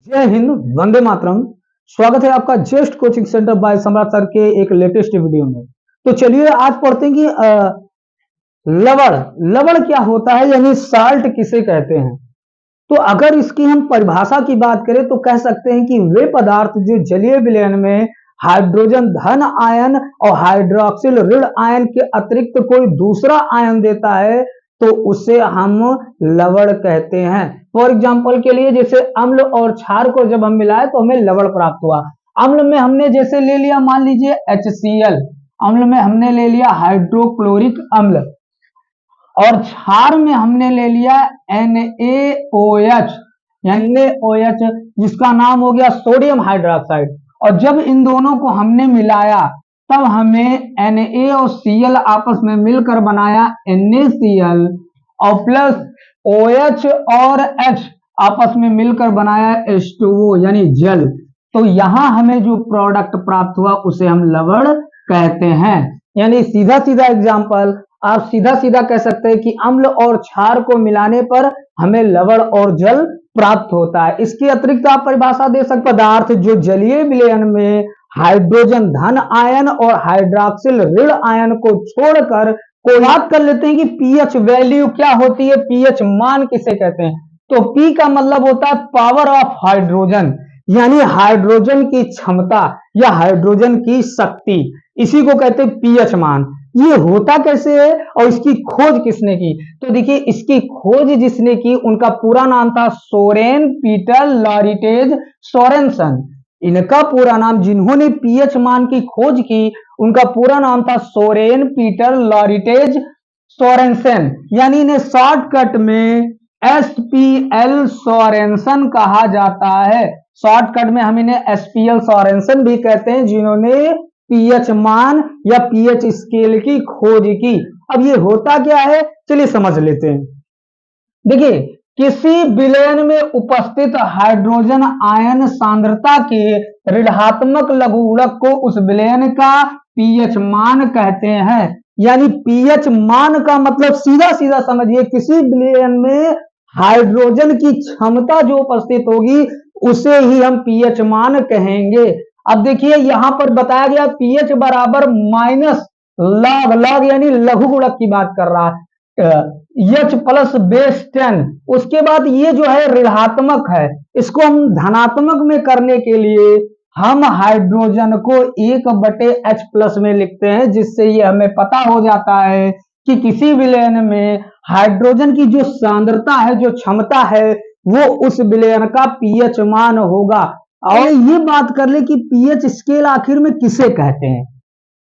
जय हिंद, वंदे मातरम। स्वागत है आपका जस्ट कोचिंग सेंटर बाय सम्राट सर के एक लेटेस्ट वीडियो में। तो चलिए आज पढ़ते हैं कि लवण लवण क्या होता है, यानी साल्ट किसे कहते हैं। तो अगर इसकी हम परिभाषा की बात करें तो कह सकते हैं कि वे पदार्थ जो जलीय विलयन में हाइड्रोजन धन आयन और हाइड्रोक्सिल ऋण आयन के अतिरिक्त कोई दूसरा आयन देता है तो उसे हम लवण कहते हैं। फॉर एग्जाम्पल के लिए जैसे अम्ल और क्षार को जब हम मिलाए तो हमें लवण प्राप्त हुआ। अम्ल में हमने जैसे ले लिया, मान लीजिए HCl, अम्ल में हमने ले लिया हाइड्रोक्लोरिक अम्ल, और क्षार में हमने ले लिया NaOH, NaOH जिसका नाम हो गया सोडियम हाइड्रोक्साइड। और जब इन दोनों को हमने मिलाया तब हमें Na और Cl आपस में मिलकर बनाया NaCl, और प्लस OH और H आपस में मिलकर बनाया H2O यानी जल। तो यहां हमें जो प्रोडक्ट प्राप्त हुआ उसे हम लवण कहते हैं। यानी सीधा सीधा एग्जाम्पल, आप सीधा सीधा कह सकते हैं कि अम्ल और क्षार को मिलाने पर हमें लवण और जल प्राप्त होता है। इसके अतिरिक्त आप परिभाषा दे सकते पदार्थ जो जलीय विलयन में हाइड्रोजन धन आयन और हाइड्रोक्सिल ऋण आयन को छोड़कर को याद कर लेते हैं कि पीएच वैल्यू क्या होती है, पीएच मान किसे कहते हैं। तो पी का मतलब होता है पावर ऑफ हाइड्रोजन, यानी हाइड्रोजन की क्षमता या हाइड्रोजन की शक्ति, इसी को कहते हैं पीएच मान। ये होता कैसे है और इसकी खोज किसने की? तो देखिए, इसकी खोज जिसने की उनका पूरा नाम था सोरेन पीटर लॉरिटेज सोरेनसन। इनका पूरा नाम, जिन्होंने पीएच मान की खोज की, उनका पूरा नाम था सोरेन पीटर लॉरिटेज सोरेनसन, यानी इन्हें शॉर्टकट में SPL सोरेनसन कहा जाता है। शॉर्टकट में हम इन्हें SPL सोरेनसन भी कहते हैं, जिन्होंने पीएच मान या पीएच स्केल की खोज की। अब ये होता क्या है, चलिए समझ लेते हैं। देखिए, किसी विलयन में उपस्थित हाइड्रोजन आयन सांद्रता के ऋणात्मक लघुगुणक को उस विलयन का पीएच मान कहते हैं। यानी पीएच मान का मतलब सीधा सीधा समझिए, किसी विलयन में हाइड्रोजन की क्षमता जो उपस्थित होगी उसे ही हम पीएच मान कहेंगे। अब देखिए, यहां पर बताया गया पीएच बराबर माइनस लॉग, लॉग यानी लघुगुणक की बात कर रहा है, H प्लस बेस 10। उसके बाद ये जो है ऋणात्मक है, इसको हम धनात्मक में करने के लिए हम हाइड्रोजन को 1/H प्लस में लिखते हैं, जिससे ये हमें पता हो जाता है कि किसी विलयन में हाइड्रोजन की जो सांद्रता है, जो क्षमता है, वो उस विलयन का पीएच मान होगा। और ये बात कर ले कि पीएच स्केल आखिर में किसे कहते हैं,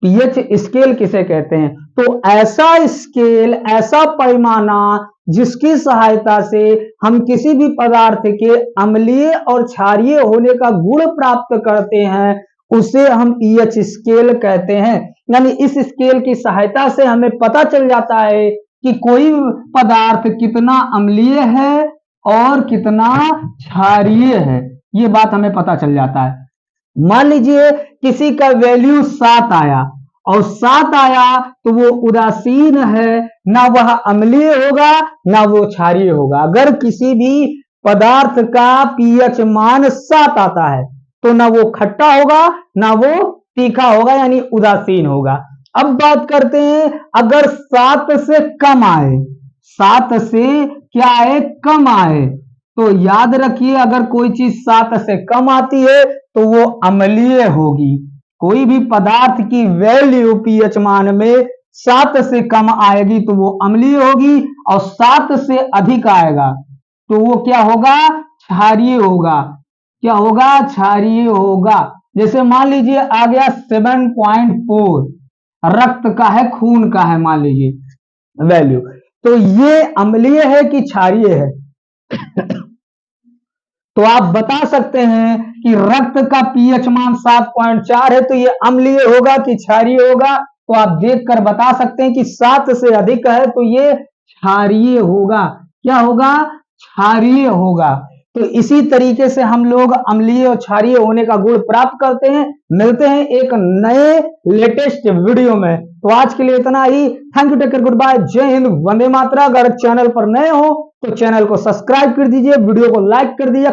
पीएच स्केल किसे कहते हैं। तो ऐसा स्केल, ऐसा पैमाना जिसकी सहायता से हम किसी भी पदार्थ के अम्लीय और क्षारीय होने का गुण प्राप्त करते हैं, उसे हम पीएच स्केल कहते हैं। यानी इस स्केल की सहायता से हमें पता चल जाता है कि कोई पदार्थ कितना अम्लीय है और कितना क्षारीय है, ये बात हमें पता चल जाता है। मान लीजिए किसी का वैल्यू 7 आया, और 7 आया तो वो उदासीन है, ना वह अम्लीय होगा ना वो क्षारीय होगा। अगर किसी भी पदार्थ का पीएच मान 7 आता है तो ना वो खट्टा होगा ना वो तीखा होगा, यानी उदासीन होगा। अब बात करते हैं, अगर 7 से कम आए, 7 से क्या आए, कम आए, तो याद रखिए अगर कोई चीज 7 से कम आती है तो वो अम्लीय होगी। कोई भी पदार्थ की वैल्यू पीएच मान में 7 से कम आएगी तो वो अम्लीय होगी, और 7 से अधिक आएगा तो वो क्या होगा, क्षारीय होगा। क्या होगा, क्षारीय होगा। जैसे मान लीजिए आ गया 7.4, रक्त का है, खून का है, मान लीजिए वैल्यू, तो ये अम्लीय है कि क्षारीय है? तो आप बता सकते हैं कि रक्त का पीएच मान 7.4 है तो ये अम्लीय होगा कि क्षारीय होगा? तो आप देखकर बता सकते हैं कि 7 से अधिक है तो ये क्षारीय होगा। क्या होगा, क्षारीय होगा। तो इसी तरीके से हम लोग अम्लीय और क्षारीय होने का गुण प्राप्त करते हैं। मिलते हैं एक नए लेटेस्ट वीडियो में। तो आज के लिए इतना ही। Thank you, take care, good bye, Jai Hind, Vande Mataram. अगर चैनल पर नए हो तो चैनल को सब्सक्राइब कर दीजिए, वीडियो को लाइक कर दीजिए,